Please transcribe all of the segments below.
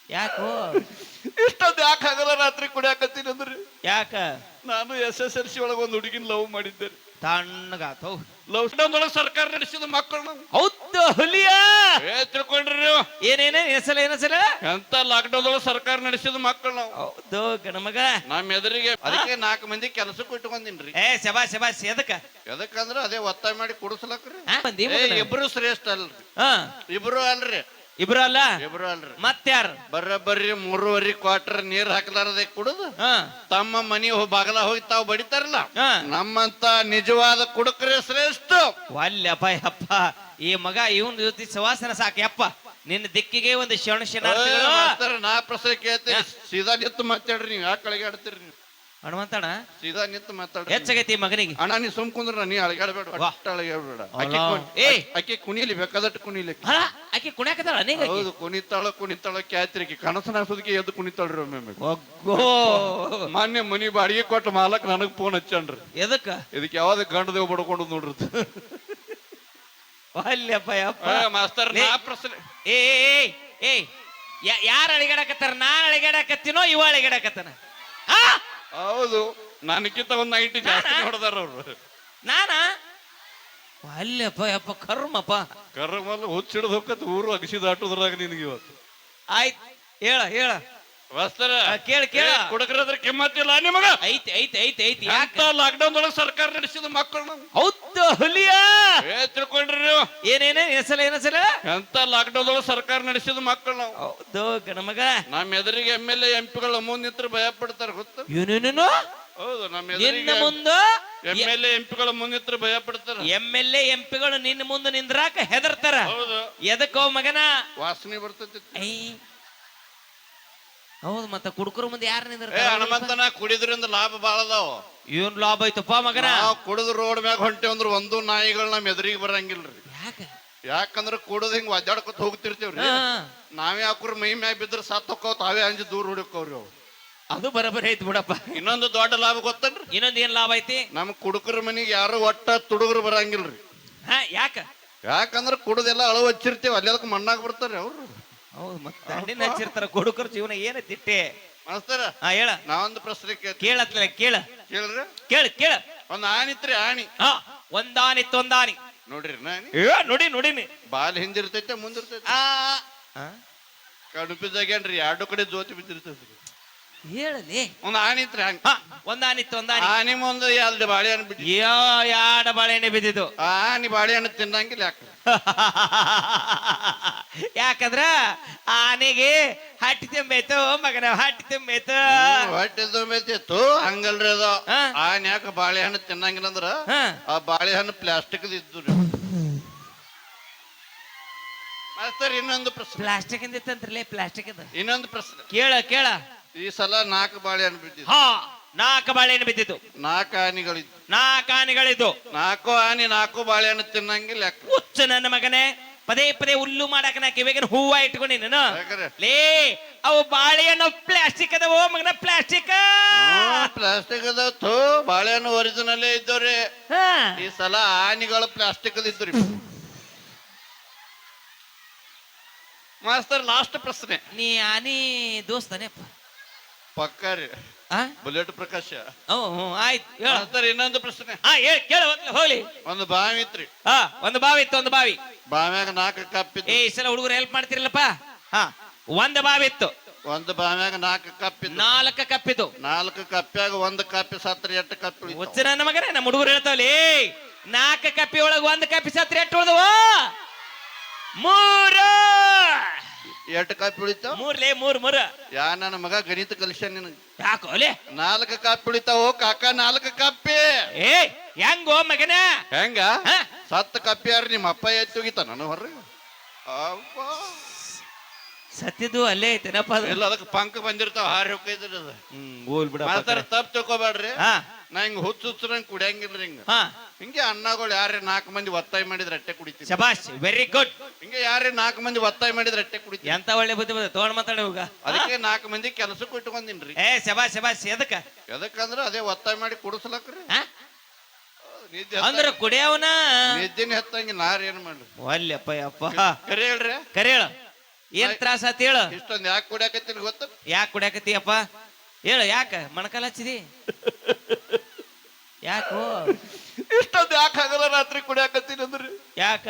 ಯಾಕೋ ಇಷ್ಟೊಂದು ಯಾಕೆ ಆಗಲ್ಲ ರಾತ್ರಿ ಕುಡಿಯಾಕತ್ತೀನಿ ಅಂದ್ರಿ ಯಾಕ ನಾನು SSLC ಒಳಗೆ ಒಂದು ಹುಡುಗಿನ ಲವ್ ಮಾಡಿದ್ದೆ. ತಣ್ಣಗಾತ ಲವ್ ಒಳಗೆ ಸರ್ಕಾರ ನಡೆಸಿದ ಮಕ್ಕಳು ನಾವು. ಹೌದು ಹುಲಿಯ ತಿಳ್ಕೊಂಡ್ರಿ ನೀವು? ಏನೇನ ಏನಸಲ ಎಂತ ಲಾಕ್ಡೌನ್ ಒಳಗೆ ಸರ್ಕಾರ ನಡೆಸಿದ ಮಕ್ಕಳು ನಾವು. ಹೌದು ಗಣಮಗ ನಮ್ಮ ಎದುರಿಗೆ ಅದಕ್ಕೆ 4 ಮಂದಿ ಕೆಲಸಕ್ಕೆ ಇಟ್ಕೊಂಡಿನ್ರಿ. ಶಬಾಸ್ ಎದಕ್ಕಂದ್ರ ಅದೇ ಒತ್ತಾಯ ಮಾಡಿ ಕುಡಿಸ್ಲಕ್ರಿ. ಇಬ್ರು ಶ್ರೇಷ್ಠ ಅಲ್ರಿ. ಇಬ್ರು ಅಲ್ರಿ. ಇಬ್ರು ಅಲ್ಲ ಮತ್ಯಾರ ಬರೀ 3.5 ಕ್ವಾರ್ಟರ್ ನೀರ್ ಹಾಕ್ಲಾರದೆ ಕುಡುದು ತಮ್ಮ ಮನಿ ಬಾಗಲ ಹೋಗಿ ತಾವು ಬಡಿತಾರಲ್ಲ, ನಮ್ಮಂತ ನಿಜವಾದ ಕುಡುಕರೇ ಶ್ರೇಷ್ಠ. ಅಲ್ಲಪ್ಪ ಅಪ್ಪ ಈ ಮಗ ಇವನ್ ಜೊತೆ ಸವಾಸನ ಸಾಕಪ್ಪ. ನಿನ್ನ ದಿಕ್ಕಿಗೆ ಒಂದು ನಾ ಪ್ರಶ್ನೆ ಕೇಳ್ತೀನಿ, ಸೀದಾ ನಿಂತು ಮಾತಾಡ್ರಿ. ನೀವು ಯಾಕೆ ಅಳಗಾಡ್ತೀರಿ? ನೀವು ಹನುಮಂತಣ್ಣ ಸೀದಾ ನಿಂತು ಮಾತಾಡ್ರಿ. ಹೆಚ್ಚಾಗೈತಿ ಮಗನಿಗೆ. ಅಣ್ಣ ನೀ ಸುಮ್ ಕುಂದ್ರ, ನೀ ಅಳಗಾಡ್ಬೇಡ, ಅಳಗಾಡ್ಬೇಡ. ಆಕೆ ಕುಣಿಲಿ, ಬೇಕಾದಟ್ಟು ಕುಣಿಲಿ. ಆಕೆ ಕುಣ್ಯಾಕತ್ತಾಳ? ಹೌದು, ಕುಣಿತಾಳ ಕ್ಯಾತ್ರಿಕೆ ಕನಸನಾಸೋದಕ್ಕೆ ಎದ್ದು ಕುಣಿತಾಳ್ರಿ ಒಮ್ಮೆ. ಮಾನ್ಯ ಮನಿ ಬಾಡಿಗೆ ಕೊಟ್ಟ ಮಾಲಕ್ ನನಗ್ ಫೋನ್ ಹಚ್ಚನ್ರಿ. ಇದಕ್ಕೆ ಯಾವ್ದು ಗಂಡದೇವ್ ಬಡ್ಕೊಂಡು ನೋಡ್ರಿ. ಮಾಸ್ತರ್ ಯಾರು ಅಳಿಗಾಡಕತ್ತಾರ? ನಾನ್ ಅಳಿಗಾಡಕತ್ತೀನೋ ಇವ ಅಳಿಗಾಡಕತ್ತಾನ? ಹೌದು, ನನಗಿಂತ ಒಂದ್ 90 ಜಾಸ್ತಿ ನೋಡ್ದಾರ ಅವ್ರು. ನಾನ ಅಲ್ಲಪ್ಪ ಕರ್ಮಪ್ಪ ಹುಚ್ಚಿಡ್ದು ಹೋಗತ್ ಊರು ಅಗಸಿದ ಆಟೋದ್ರಾಗ ನಿನಗೆ ಇವತ್ತು. ಆಯ್ತು, ಹೇಳ ಕೇಳ ಕುಡಕರಾದ್ರೆ ಕೆಮ್ಮತ್ತಿಲ್ಲ ನಿಮಗ? ಐತಿ ಲಾಕ್ಡೌನ್ ಒಳಗೆ ಸರ್ಕಾರ ನಡೆಸಿದ ಮಕ್ಕಳು ನಾವು. ಹೌದು ಹುಲಿಯ ತಿಳ್ಕೊಂಡ್ರಿ ನೀವು? ಏನೇನ ಏನಸಲ ಎಂತ ಲಾಕ್ಡೌನ್ ಒಳಗೆ ಸರ್ಕಾರ ನಡೆಸಿದ ಮಕ್ಕಳು ನಾವು. ಹೌದು ಗಣಮಗ. ನಮ್ಮ ಎದುರಿಗೆ MLA MP ಮುಂದೆ ನಿಂತ್ರ ಭಯ ಪಡ್ತಾರ ಗೊತ್ತ? ಏನೇನೇನು? ಹೌದು, ನಮ್ಮ ನಿನ್ನ ಮುಂದ MLA MP ಮುಂದಿತ್ರ ಭಯ ಪಡ್ತಾರ. MLA MP ನಿನ್ನ ಮುಂದೆ ನಿಂದ್ರಾಕ ಹೆದರ್ತಾರ. ಹೌದು. ಎದಕ್ಕೋ ಮಗನ? ವಾಸನೆ ಬರ್ತೈತಿ. ಹೌದು, ಮತ್ತ ಕುಡ್ಕರ ಮುಂದೆ ಯಾರು ನಿಂದ್ರ? ಹನುಮಂತನ ಕುಡಿದ್ರಿಂದ ಲಾಭ ಬಾಳ ಅದಾವ. ಏನ್ ಲಾಭ ಐತಪ್ಪ ಮಗನ? ಕುಡಿದ್ ರೋಡ್ ಮ್ಯಾಗ ಹೊಂಟೇವ್ ಅಂದ್ರ ಒಂದು ನಾಯಿಗಳು ನಮ್ ಎದುರಿಗೆ ಬರಂಗಿಲ್ರಿ. ಯಾಕಂದ್ರ ಕುಡಿದ್ ಹಿಂಗ್ ಒದ್ದಾಡ್ಕೊತ ಹೋಗ್ತಿರ್ತೇವ್ರಿ. ನಾವೇ ಹಾಕ್ರ ಮೈ ಮ್ಯಾಗ ಬಿದ್ರ ಸತ್ ಹೋಗ್ತಾವ, ತಾವೇ ಅಂಜಿ ದೂರ ಹುಡುಕವ್ರಿ ಅವ್. ಅದು ಬರಬರಿ ಐತಿ ಬಿಡಪ್ಪ. ಇನ್ನೊಂದು ದೊಡ್ಡ ಲಾಭ ಗೊತ್ತನ್ರಿ? ಇನ್ನೊಂದ್ ಏನ್ ಲಾಭ ಐತಿ? ನಮ್ ಕುಡುಕರ ಮನಿಗೆ ಯಾರು ಒಟ್ಟ ತುಡುಗರು ಬರಂಗಿಲ್ರಿ. ಯಾಕಂದ್ರ ಕುಡುದೆಲ್ಲ ಅಳವ ಹಚ್ಚಿರ್ತೇವ್, ಅಲ್ಲೆಲ್ಲ ಮಣ್ಣಾಗ ಬರ್ತಾರ ಅವ್ರು. ಹೌದು, ಮತ್ತೆ ದಂಡಿನ ಹಚ್ಚಿರ್ತಾರ. ಕುಡುಕರ ಜೀವನ ಏನ ತಿಟ್ಟೆ. ಮಾಸ್ತರ ಹೇಳ. ನಾವೊಂದು ಪ್ರಶ್ನೆ ಕೇಳತ್ಲ ಕೇಳ್ರಿ. ಕೇಳ. ಒಂದ್ ಆನಿತ್ರಿ, ಆನಿ. ಒಂದಾನಿತ್ತು ಒಂದಾನಿ ನೋಡ್ರಿ. ನೋಡಿನಿ. ಬಾಲ್ ಹಿಂದಿರ್ತೈತೆ ಮುಂದಿರ್ತೈತೆ. ಕಡುಪಿದಾಗೇನ್ರಿ 2 ಕಡೆ ಜೋತಿ ಬಿದ್ದಿರ್ತೈತಿ. ಹೇಳಲಿ. ಒಂದ್ ಆನಿತ್ರಿ, ಒಂದಾನಿತ್ತು ಒಂದಾನಿ. ಆನಿ ಮುಂದೆ 2 ಬಾಳೆಹಣ್ಣು ಬಿದ್ದಿ. 2 ಬಾಳೆಹಣ್ಣು ಬಿದ್ದಿದ್ದು. ಆನಿ ಬಾಳೆಹಣ್ಣು ತಿನ್ನಂಗಿಲ್ಲ. ಯಾಕಂದ್ರ ಆನೆಗೆ ಹಟ್ಟಿ ತುಂಬೈತು ಮಗನ, ಹಟ್ಟಿ ತುಂಬೈತು. ಹೊಟ್ಟೆ ತುಂಬೈತಿತ್ತು ಹಂಗಲ್ರಿ ಅದು. ಆನೆ ಯಾಕ ಬಾಳೆಹಣ್ಣು ತಿನ್ನಂಗಿಲ್ಲ ಅಂದ್ರ ಆ ಬಾಳೆಹಣ್ಣು ಪ್ಲಾಸ್ಟಿಕ್ ಇದ್ದು. ಮಾಸ್ತರ್ ಇನ್ನೊಂದು ಪ್ರಶ್ನೆ. ಪ್ಲಾಸ್ಟಿಕ್ ಇಂದಿತ್ತಂತ್ರಲೇ, ಪ್ಲಾಸ್ಟಿಕ್ ಇಂದ. ಇನ್ನೊಂದು ಪ್ರಶ್ನೆ ಕೇಳ. ಈ ಸಲ 4 ಬಾಳೆಹಣ್ಣು ಬಿದ್ದಿದ್ದು. 4 ಬಾಳೆಹಣ್ಣು ಬಿದ್ದಿದ್ದು. 4 ಆನೆಗಳಿದ್ದು. 4 ಆನೆಗಳಿದ್ದು. 4 ಆನೆ 4 ಬಾಳೆಹಣ್ಣು ತಿನ್ನಂಗಿಲ್ಲ. ಹುಚ್ಚ ನನ್ನ ಮಗನೇ, ಪದೇ ಹುಲ್ಲು ಮಾಡಾಕ ನಾ ಕಿವಿಗೆ ಹೂವ ಇಟ್ಕೊಂಡಿ ನೀನು. ಲೇ, ಅವು ಬಾಳೆಹಣ್ಣು ಪ್ಲಾಸ್ಟಿಕ್ ಅದಾವ ಮಗನ, ಪ್ಲಾಸ್ಟಿಕ್ ಅದಾವ. ಬಾಳೆಹಣ್ಣು ಒರಿಜಿನಲ್ ಇದ್ದವ್ರಿ. ಈ ಸಲ ಆನೆಗಳು ಪ್ಲಾಸ್ಟಿಕ್ ಇದ್ರಿ. ಮಾಸ್ತರ್ ಲಾಸ್ಟ್ ಪ್ರಶ್ನೆ. ನೀ ಆನಿ ದೋಸ್ತನೇಪ್ಪ? ಪಕ್ಕ ರೀ. ಬುಲೆಟ್ ಪ್ರಕಾಶ. ಆಯ್ತು, ಇನ್ನೊಂದು ಪ್ರಶ್ನೆ. ಕೇಳ ಹೋಗ್ಲಿ. ಒಂದು ಬಾವಿ ಇತ್ರಿ. ಒಂದು ಬಾವಿ ಇತ್ತು. ಒಂದು ಬಾವಿ. ಬಾವ್ಯಾಗ 4 ಕಪ್ ಇತ್ತು. ಈ ಸಲ ಹುಡುಗರು ಹೆಲ್ಪ್ ಮಾಡ್ತಿರಲ್ಲಪ್ಪ. ಒಂದು ಬಾವಿ ಇತ್ತು. ಒಂದು ಬಾವ್ಯಾಗ 4 ಕಪ್ ಇತ್ತು. 4 ಕಪ್ ಇತ್ತು. 4 ಕಪ್ಪ್ಯಾಗ 1 ಕಪ್ಪಿ ಸತ್ರ 8 ಕಪ್ ಉಳಿತು. ಹುಚ್ಚ ನನ್ನ ಮಗನೇ, ನಮ್ಮ ಹುಡುಗರು ಹೇಳ್ತಾವಲ್ಲಿ 4 ಕಪ್ಪಿ ಒಳಗ 1 ಕಪ್ಪಿ ಸತ್ರ 8 ಉಳಿದವ. 3 ಕಪ್ ಉಳಿತಾವ. 3 ಯಾ ನನ್ನ ಮಗ ಗಣಿತ ಕಲಿಸ್ಯಾನ ನಿನಗೆ. ಯಾಕೋ ಅಲೆ 4 ಕಪ್ ಉಳಿತಾವ ಕಾಕ. 4 ಕಪ್ಪಿ ಹೆಂಗೋ ಮಗನ? ಹೆಂಗ? 7 ಕಪ್ಪಿ ಯಾರು ನಿಮ್ಮ ಅಪ್ಪ ಎತ್ತೋಗಿತ ನಾನು ಹೊರ್ರಿ. ಸತ್ತಿದ್ದು ಅಲ್ಲೇ ಐತೆನಪ್ಪ. ಎಲ್ಲ ಅದಕ್ಕೆ ಪಂಕ್ ಬಂದಿರ್ತಾವ, ಹಾರಿ ಹೋಗ್ತೈತ್ರಿ ಅದು. ತಪ್ಪು ತಿಳ್ಕೊಬೇಡ್ರಿ. ನಾ ಹಿಂಗ ಹುಚ್ಚು ನಂಗೆ ಕುಡಿಯಂಗಿಲ್ರಿ. ಹಿಂಗೆ ಅಣ್ಣಗಳು ಯಾರೇ 4 ಮಂದಿ ಒತ್ತಾಯ ಮಾಡಿದ್ರೆ ಅಟ್ಟೆ ಕುಡಿತೀವಿ. ಶಬಾಷ್, ವೆರಿ ಗುಡ್. ಹಿಂಗೆ ಯಾರೇ 4 ಮಂದಿ ಒತ್ತಾಯ ಮಾಡಿದ್ರೆ ಅಟ್ಟೆ ಕುಡಿತೀವಿ. ಎಂತ ಒಳ್ಳೆ ಬುದ್ಧಿ ಬಂದ ತಗೊಂಡ್ ಮಾತಾಡ ಹೋಗ. ಅದಕ್ಕೆ 4 ಮಂದಿ ಕೆಲಸಕ್ಕೂ ಇಟ್ಕೊಂಡಿನ್ರಿ. ಶಬಾಷ್. ಎದಕ್ಕಂದ್ರ ಅದೇ ಒತ್ತಾಯ ಮಾಡಿ ಕುಡಿಸ್ಲಕ್ರಿ. ಅಂದ್ರ ಕುಡಿಯವನ ನಿದ್ದಿನ ಹೆತ್ತಂಗಿ ನಾರ್ ಏನ್ ಮಾಡ್ರಿ. ಒಲ್ಲೆಪ್ಪ. ಕರೆ ಹೇಳ್ರಿ. ಕರೆ ಹೇಳ. ಏನ್ ತ್ರಾಸ ಆತ್ ಹೇಳು. ಇಷ್ಟೊಂದು ಯಾಕೆ ಕುಡಿಯಾಕತ್ತೀನಿ ಗೊತ್ತ? ಯಾಕೆ ಕುಡಿಯಾಕತ್ತೀಯಪ್ಪ ಹೇಳು, ಯಾಕ ಮಣಕಾಲ ಹಚ್ಚಿದಿ? ಯಾಕೋ ಇಷ್ಟೊಂದು ಯಾಕೆ ಆಗಲ್ಲ ರಾತ್ರಿ ಕುಡಿಯಾಕತ್ತೀನಿ ಅಂದ್ರಿ? ಯಾಕ?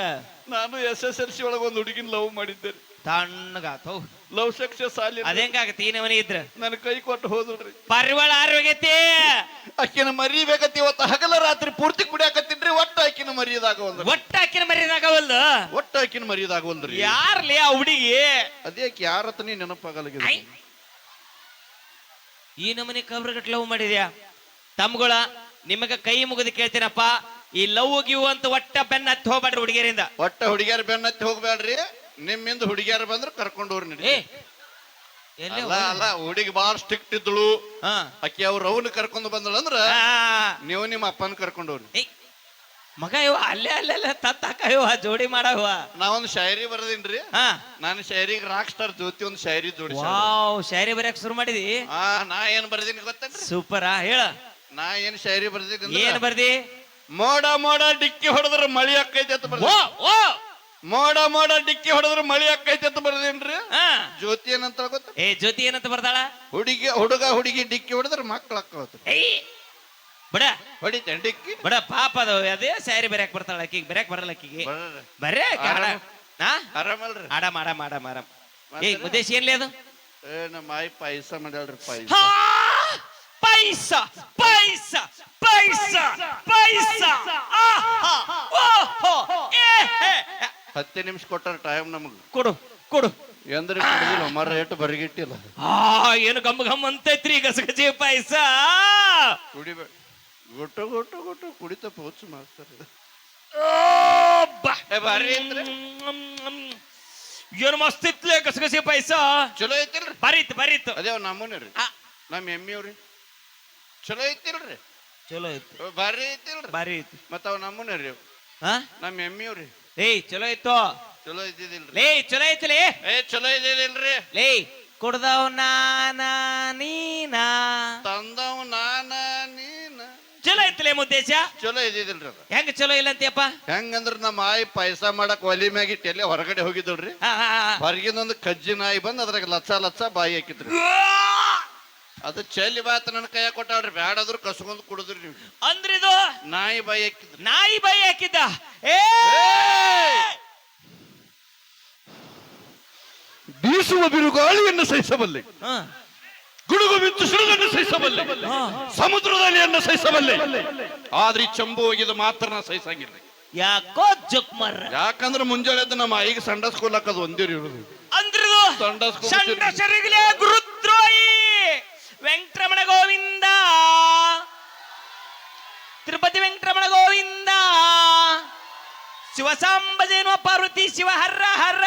ನಾನು SSLC ಒಳಗ ಒಂದು ಹುಡುಗಿನ ಲವ್ ಮಾಡಿದ್ದೇನೆ. ತಣ್ಣಗಾತ ಲವ್ ಸಕ್ಸಸ್ ಆಲಿ. ಅದೇಂಗಾಗತ್ತೆ ಈ ನಮನಿ ಇದ್ರ? ನನ್ನ ಕೈ ಕೊಟ್ಟು ಹೋದ್ರಿ. ಪರಿವಾಳ ಆರೋಗ್ಯತೆ ಆಕಿನ ಮರಿಬೇಕತ್ತಿ. ಇವತ್ತು ಹಗಲ ರಾತ್ರಿ ಪೂರ್ತಿ ಕುಡಿಯಾಕತ್ತೀನ್ರಿ. ಒಟ್ಟು ಆಕಿನ ಮರಿಯದಾಗವಲ್ರಿ. ಒಟ್ಟಾಕಿನ ಮರ್ಯಾದಾಗವಲ್ದು. ಒಟ್ಟು ಆಕಿನ ಮರಿಯದಾಗವಲ್ರಿ. ಯಾರ್ಲಿ ಆ ಹುಡುಗಿ? ಅದೇಕ್ ಯಾರತ್ತ ನೀ ನೆನಪಾಗಲ್ಲ. ಈ ನಮನಿ ಕಬ್ರಗಟ್ ಲವ್ ಮಾಡಿದ್ಯಾ? ತಮ್ಗಳ ನಿಮಗ ಕೈ ಮುಗಿದು ಕೇಳ್ತೀನಪ್ಪ, ಈ ಲವ್ ಗಿವ್ ಅಂತ ಒಟ್ಟ ಬೆನ್ನ ಹತ್ತಿ ಹೋಗ್ಬೇಡ್ರಿ ಹುಡುಗಿಯರಿಂದ. ಒಟ್ಟ ಹುಡುಗಿಯರ ಬೆನ್ನತ್ತಿ ಹೋಗ್ಬೇಡ್ರಿ. ನಿಮ್ಮಿಂದ ಹುಡುಗಿಯರ ಬಂದ್ರೆ ಕರ್ಕೊಂಡು ಹೋಗ್ರಿ ನಡಿ. ಅಲ್ಲ ಹುಡುಗಿ ಬಾಳ ಸ್ಟ್ರಿಕ್ಟ್ ಇದ್ಳು. ಆಕಿ ಅವ್ರ ಅವನು ಕರ್ಕೊಂಡು ಬಂದಳು ಅಂದ್ರ ನೀವು ನಿಮ್ಮ ಅಪ್ಪನ ಕರ್ಕೊಂಡು ಹೋಗ್ರಿ. ಮಗ ಇವ ಅಲ್ಲೇ ಅಲ್ಲೆಲ್ಲ ತತ್ತಾಕ ಇವ ಜೋಡಿ ಮಾಡವ. ನಾವೊಂದು ಶಾಯರಿ ಬರದಿನ್ರಿ. ನಾನು ಶಾಯರಿಗೆ ರಾಕ್ ಸ್ಟಾರ್ ಜ್ಯೋತಿ ಒಂದು ಶಾಯರಿ ಜೋಡಿ. ವಾವ್, ಶಾಯರಿ ಬರೆಯಕ್ ಶುರು ಮಾಡಿದಿ? ನಾ ಏನ್ ಬರ್ದೀನಿ ಗೊತ್ತೇನ್ರಿ? ಸೂಪರ್. ಹೇಳ, ನಾ ಏನ್ ಶಾಯರಿ ಬರ್ದೀನಿ? ಏನ್ ಬರ್ದಿ? ಮೋಡ ಮೋಡ ಡಿಕ್ಕಿ ಹೊಡೆದ್ರ ಮಳಿ ಅಕ್ಕೈತಿ ಅಂತ ಬರ್ದ. ಮೋಡ ಮೋಡ ಡಿಕ್ಕಿ ಹೊಡೆದ್ರ ಮಳಿ ಅಕ್ಕೈತಿ ಅಂತ ಬರ್ದೇನ್ರಿ. ಜ್ಯೋತಿ ಏನಂತ ಗೊತ್ತ? ಜ್ಯೋತಿ ಏನಂತ ಬರ್ದಾಳ? ಹುಡುಗ ಹುಡುಗಿ ಡಿಕ್ಕಿ ಹೊಡೆದ್ರ ಮಕ್ಳು ಅಕ್ಕವತ್ತು. ಬಡ ಹೊಡಿತೇನೆ ಡಿಕ್ಕಿ ಬಡ ಪಾಪ ಅದು. ಅದೇ ಸ್ಯಾರಿ ಬರೆಯಕ್ ಬರ್ತಾಳ ಆಕಿಗೆ, ಬರೆಯಕ್ ಬರಲ್ಲ ಆಕಿಗೆ. ಬರೇ ಆರಾಮಲ್ರಿ? ಆಡಮ್ ಆಡಮ್ ಆಡಮ್ ಆರಾಮ್. ಉದ್ದೇಶ ಏನ್ಲಿ ಅದು? ನಮ್ಮ ಆಯ್ ಪಾಯಸ ಮಾಡ್ಯಾಳ್ರಿ. ಪಾಯಸ ಪೈಸ ಪೈಸ ಪೈಸ ಪೈಸ 10 ನಿಮಿಷ ಕೊಟ್ಟಾರ ಟೈಮ್ ನಮಗ್. ಕೊಡು ಕೊಡು ಎಂದ್ರೆ ಕುಡಿದಿಲ್ಲ ಮರ ರೇಟ್ ಬರಿಗಿಟ್ಟಿಲ್ಲ. ಏನು ಗಮ್ ಗಮ್ ಅಂತೈತ್ರಿ ಗಸಗಜಿ ಪಾಯಸ. ಕುಡಿಬೇಡ, ಗೊಟ್ಟು ಗೊಟ್ಟು ಗೊಟ್ಟು ಕುಡಿತ ಪೋಚು ಮಾಡ್ತಾರೆ. ಏನು ಮಸ್ತ್ ಇತ್ಲೆ ಗಸಗಸಿ ಪಾಯಸ. ಚಲೋ ಐತಿಲ್ರಿ? ಬರೀತ್ ಬರೀತ್. ಅದೇ ನಮ್ಮನೆ ರೀ, ನಮ್ಮ ಎಮ್ಮಿಯವ್ರಿ. ಚಲೋ ಐತಿಲ್ರಿ? ಚಲೋ ಐತಿ. ಬಾರಿ ಐತಿಲ್ರಿ? ಬಾರಿ ಐತಿ. ಮತ್ತ ಅವ್ ನಮ್ಮನೆ ರೀ, ನಮ್ಮ ಎಮ್ಮಿಯವ್ರಿ. ಚಲೋ ಇತ್ತು. ಚಲೋ ಇದ್ದಿದಿಲ್ರಿ? ಚಲೋ ಐತಿಲೇ. ಚಲೋ ಇದ್ದಿದಿಲ್ರಿ? ಕುಡ್ದವ್ ನಾನ ನೀನ, ತಂದವ್ ನಾನ ನೀನ. ಚಲೋ ಐತಿಲೇ ಮುದ್ದೇಶ. ಚಲೋ ಇದ್ದಿದಿಲ್ರಿ? ಹೆಂಗ ಚಲೋ ಇಲ್ಲ ಅಂತೀಯಪ್ಪ? ಹೆಂಗಂದ್ರ ನಮ್ಮ ಆಯಿ ಪಾಯಸ ಮಾಡಕ್ ಒಲಿ ಮ್ಯಾಗಿಟ್ಟು ಎಲ್ಲೇ ಹೊರಗಡೆ ಹೋಗಿದ್ದಳ್ರಿ. ಹೊರಗಿನ ಒಂದು ಕಜ್ಜಿ ನಾಯಿ ಬಂದ್ ಅದ್ರಾಗ ಲಚ್ಚ ಲಚ್ಚ ಬಾಯಿ ಹಾಕಿದ್ರಿ. ಅದು ಚೆಲ್ಲಿ ಬಾತ್ ನನ್ನ ಕೈಯ ಕೊಟ್ಟಾಡ್ರಿ. ಬ್ಯಾಡಾದ್ರು ಕಸ್ಕೊಂಡ್ ಕುಡಿದ್ರಿ ನೀವು. ಅಂದ್ರಿದು ನಾಯಿ ಬಾಯಿ ಹಾಕಿದ್ರಿ. ನಾಯಿ ಬಾಯಿ ಹಾಕಿದ್ದ. ಬೀಸುವ ಬಿರುಗಾಳಿಯನ್ನು ಸಹಿಸಬಲ್ಲೆ, ಗುಡುಗು ಮಿಂಚು ಸಿಡಿಲನ್ನು ಸಹಿಸಬಲ್ಲೆ, ಸಮುದ್ರದ ಅಲೆಯನ್ನು ಸಹಿಸಬಲ್ಲೆ, ಆದ್ರೆ ಈ ಚಂಬು ಹೋಗಿದ ಮಾತ್ರ ಸಹಿಸಂಗಿಲ್ಲ. ಯಾಕೋ ಜುಕ್ಮರ್? ಯಾಕಂದ್ರೆ ಮುಂಜಾನೆ ಎದ್ದು ನಮ್ಮ ಆಯಿಗೆ ಸಂಡಸ್ ಕೊಲ್ಲಕ್ಕದು ಒಂದೇ ಇರುದು. ಅಂದ್ರಿದು ಸಂಡಸರಿಗಲೇ ಗುರುದ್ರೋಯಿ ವೆಂಕಟರಮಣ ಗೋವಿಂದ, ತಿರುಪತಿ ವೆಂಕಟರಮಣ ಗೋವಿಂದ, ಶಿವಸಾಂಬ ಜೇನುವ ಪಾರ್ವತಿ ಶಿವ ಹರ್ರ ಹರ್ರ.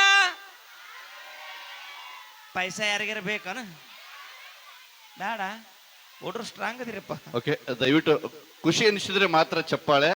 ಪೈಸಾ ಯಾರಿಗಾರ ಬೇಕನ? ಬೇಡ, ಹುಡ್ರು ಸ್ಟ್ರಾಂಗ್ ಅದಿರಪ್ಪ. ಓಕೆ, ದಯವಿಟ್ಟು ಖುಷಿ ಅನಿಸಿದ್ರೆ ಮಾತ್ರ ಚಪ್ಪಾಳೆ.